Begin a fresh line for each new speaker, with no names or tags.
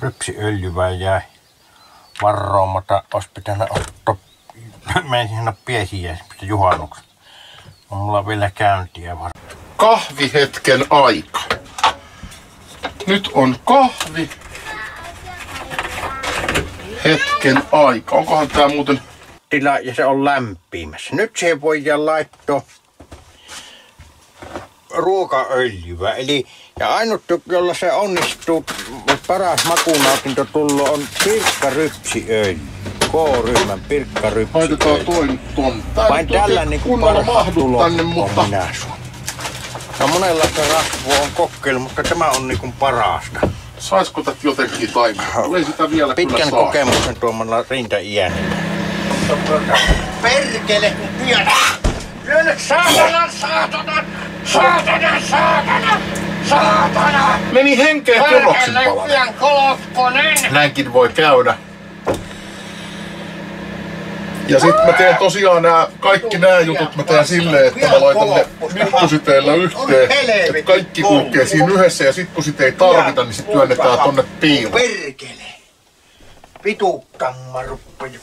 rypsiöljyä jäi varoamatta. Olisi pitänyt ottaa. Menisin sinne piesiä juhannuksen. On mulla vielä käyntiä varmaan.
Kahvihetken aika. Nyt on kahvi. Hetken aika. Onkohan tää muuten...
Ja se on lämpimässä. Nyt siihen voidaan laittaa ruokaöljyä. Eli ja ainut, jolla se onnistuu, paras makunautinto tullut on pirkkarypsiöljy. K-ryhmän pirkkarypsiöljy.
Laitetaan toi nyt ton.
Vain tällä niinku parhaat tulot
tänne, mutta...
on minä sun. Ja monenlaista rasvua on kokeilu, mutta tämä on niinku parasta.
Saisko tätä jotenkin taimia? Ei sitä vielä
pitkän
kyllä saa.
kokemuksen tuomalla rinta-iän. Perkele, kun pian! Lyö nyt saatana, saatana! Saatana, saatana! Saatana!
Meni henkeä kerroksin palanen. Näinkin voi käydä. Ja sit mä teen tosiaan kaikki nää jutut mä teen silleen, että mä laitan ne mikkositeillä yhteen. Että kaikki kulkee siinä yhdessä ja sit kun sit ei tarvita, niin sit työnnetään tonne piiloon.
Perkele! Vituuttamma ruppaja.